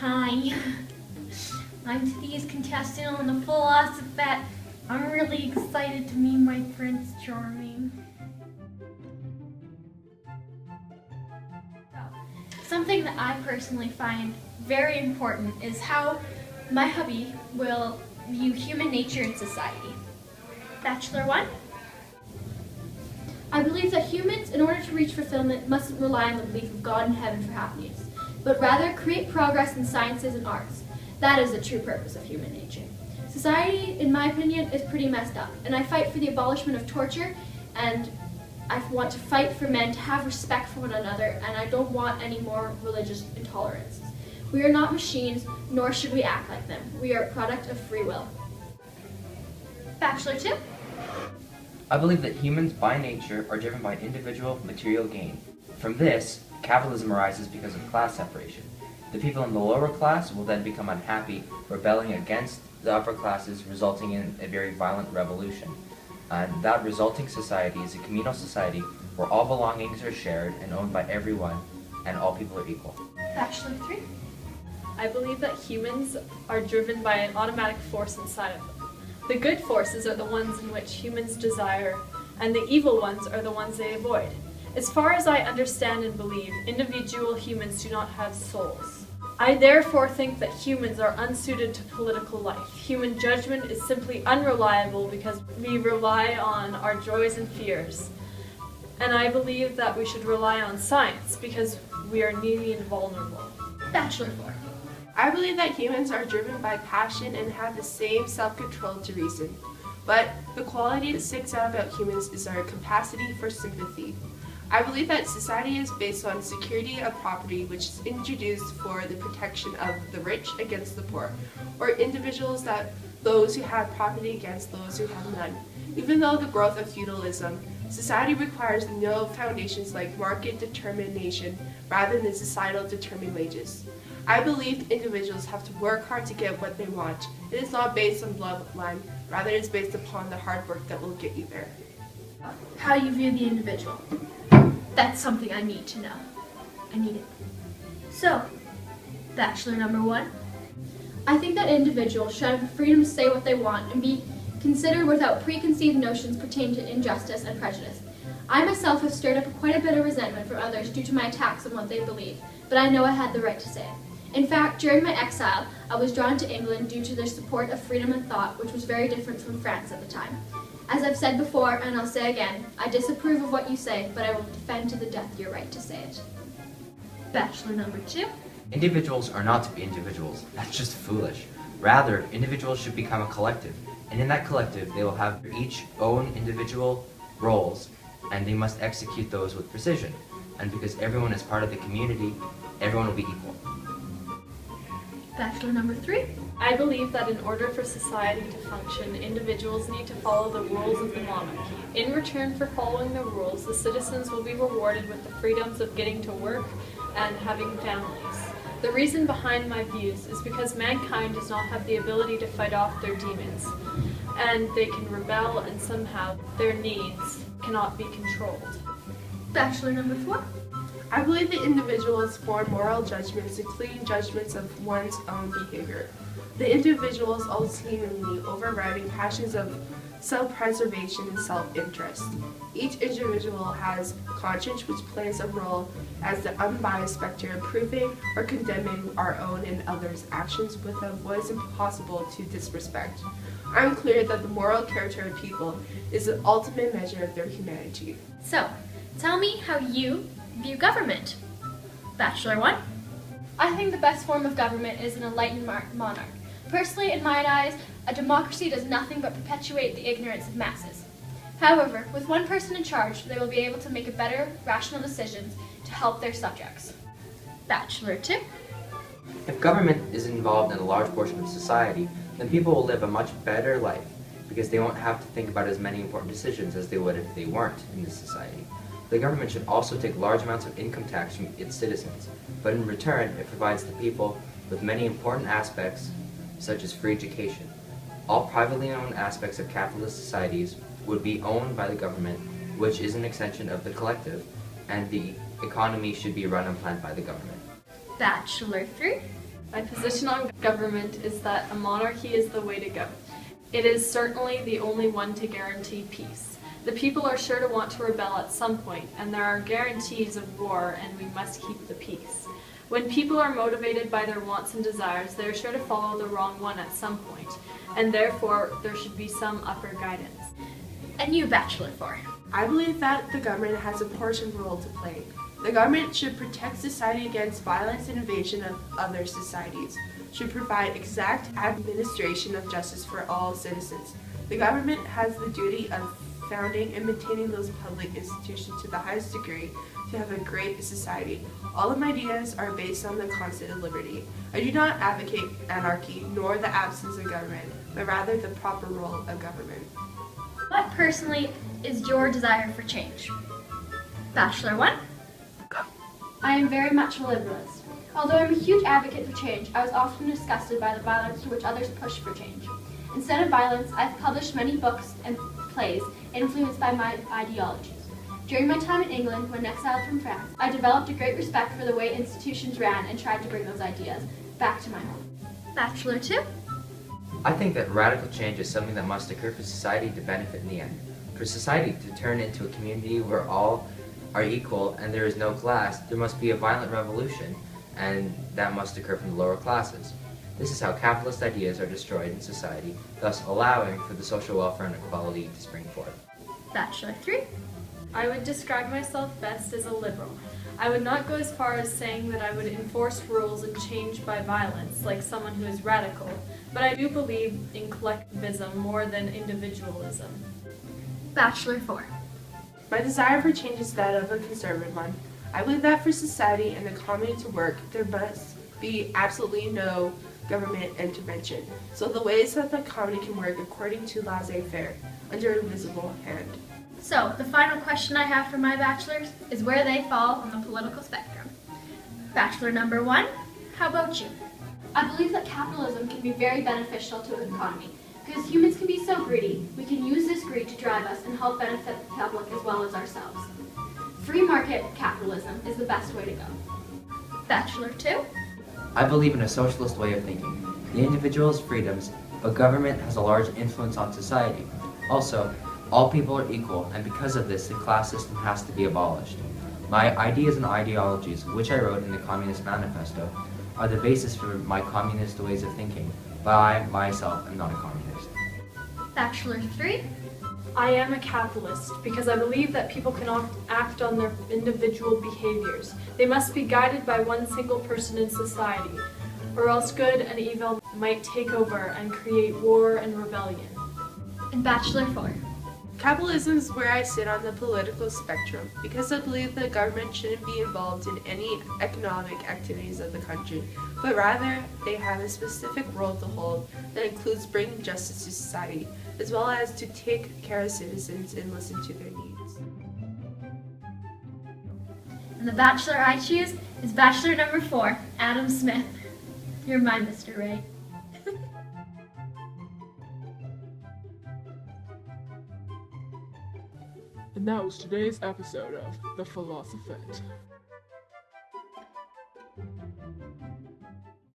Hi, I'm today's contestant on the Philosophette. I'm really excited to meet my Prince Charming. Something that I personally find very important is how my hubby will view human nature and society. Bachelor 1. I believe that humans, in order to reach fulfillment, mustn't rely on the belief of God and heaven for happiness, but rather create progress in sciences and arts. That is the true purpose of human nature. Society, in my opinion, is pretty messed up, and I fight for the abolishment of torture, and I want to fight for men to have respect for one another, and I don't want any more religious intolerances. We are not machines, nor should we act like them. We are a product of free will. Bachelor 2. I believe that humans by nature are driven by individual material gain. From this, capitalism arises because of class separation. The people in the lower class will then become unhappy, rebelling against the upper classes, resulting in a very violent revolution. And that resulting society is a communal society where all belongings are shared and owned by everyone, and all people are equal. Bachelor 3. I believe that humans are driven by an automatic force inside of them. The good forces are the ones in which humans desire, and the evil ones are the ones they avoid. As far as I understand and believe, individual humans do not have souls. I therefore think that humans are unsuited to political life. Human judgment is simply unreliable because we rely on our joys and fears. And I believe that we should rely on science because we are needy and vulnerable. Bachelor 4. I believe that humans are driven by passion and have the same self-control to reason. But the quality that sticks out about humans is our capacity for sympathy. I believe that society is based on security of property, which is introduced for the protection of the rich against the poor, or individuals that those who have property against those who have none. Even though the growth of feudalism, society requires no foundations like market determination rather than societal determined wages. I believe individuals have to work hard to get what they want. It is not based on bloodline, rather it is based upon the hard work that will get you there. How you view the individual. That's something I need to know. I need it. So, Bachelor number 1. I think that individuals should have the freedom to say what they want and be considered without preconceived notions pertaining to injustice and prejudice. I myself have stirred up quite a bit of resentment from others due to my attacks on what they believe, but I know I had the right to say it. In fact, during my exile, I was drawn to England due to their support of freedom of thought, which was very different from France at the time. As I've said before, and I'll say again, I disapprove of what you say, but I will defend to the death your right to say it. Bachelor number 2. Individuals are not to be individuals. That's just foolish. Rather, individuals should become a collective, and in that collective, they will have each own individual roles, and they must execute those with precision. And because everyone is part of the community, everyone will be equal. Bachelor number 3. I believe that in order for society to function, individuals need to follow the rules of the monarchy. In return for following the rules, the citizens will be rewarded with the freedoms of getting to work and having families. The reason behind my views is because mankind does not have the ability to fight off their demons, and they can rebel and somehow their needs cannot be controlled. Bachelor number 4. I believe that individuals form moral judgments, including judgments of one's own behavior. The individuals ultimately overriding passions of self-preservation and self-interest. Each individual has conscience which plays a role as the unbiased spectator, approving or condemning our own and others' actions with a voice impossible to disrespect. I am clear that the moral character of people is the ultimate measure of their humanity. So, tell me how you view government. Bachelor 1. I think the best form of government is an enlightened monarch. Personally, in my eyes, a democracy does nothing but perpetuate the ignorance of masses. However, with one person in charge, they will be able to make a better, rational decisions to help their subjects. Bachelor 2. If government is involved in a large portion of society, then people will live a much better life because they won't have to think about as many important decisions as they would if they weren't in this society. The government should also take large amounts of income tax from its citizens, but in return, it provides the people with many important aspects, such as free education. All privately owned aspects of capitalist societies would be owned by the government, which is an extension of the collective, and the economy should be run and planned by the government. Bachelor 3. My position on government is that a monarchy is the way to go. It is certainly the only one to guarantee peace. The people are sure to want to rebel at some point, and there are guarantees of war, and we must keep the peace. When people are motivated by their wants and desires, they are sure to follow the wrong one at some point, and therefore there should be some upper guidance. And you, Bachelor 4. I believe that the government has an important role to play. The government should protect society against violence and invasion of other societies, should provide exact administration of justice for all citizens. The government has the duty of founding and maintaining those public institutions to the highest degree to have a great society. All of my ideas are based on the concept of liberty. I do not advocate anarchy nor the absence of government, but rather the proper role of government. What personally is your desire for change? Bachelor 1. I am very much a liberalist. Although I am a huge advocate for change, I was often disgusted by the violence to which others push for change. Instead of violence, I have published many books and plays influenced by my ideologies. During my time in England, when exiled from France, I developed a great respect for the way institutions ran and tried to bring those ideas back to my home. Bachelor 2. I think that radical change is something that must occur for society to benefit in the end. For society to turn into a community where all are equal and there is no class, there must be a violent revolution, and that must occur from the lower classes. This is how capitalist ideas are destroyed in society, thus allowing for the social welfare and equality to spring forth. Bachelor 3. I would describe myself best as a liberal. I would not go as far as saying that I would enforce rules and change by violence, like someone who is radical, but I do believe in collectivism more than individualism. Bachelor 4. My desire for change is that of a conservative one. I believe that for society and the economy to work, there must be absolutely no government intervention, so the ways that the economy can work according to laissez-faire, under an invisible hand. So, the final question I have for my bachelors is where they fall on the political spectrum. Bachelor number 1, how about you? I believe that capitalism can be very beneficial to an economy. Because humans can be so greedy, we can use this greed to drive us and help benefit the public as well as ourselves. Free market capitalism is the best way to go. Bachelor 2. I believe in a socialist way of thinking. The individual has freedoms, but government has a large influence on society. Also, all people are equal, and because of this, the class system has to be abolished. My ideas and ideologies, which I wrote in the Communist Manifesto, are the basis for my communist ways of thinking, but I, myself, am not a communist. Bachelor 3. I am a capitalist because I believe that people cannot act on their individual behaviors. They must be guided by one single person in society, or else good and evil might take over and create war and rebellion. And Bachelor 4. Capitalism is where I sit on the political spectrum because I believe the government shouldn't be involved in any economic activities of the country, but rather they have a specific role to hold that includes bringing justice to society, as well as to take care of citizens and listen to their needs. And the bachelor I choose is bachelor number 4, Adam Smith. You're my Mr. Right. And that was today's episode of The Philosophette.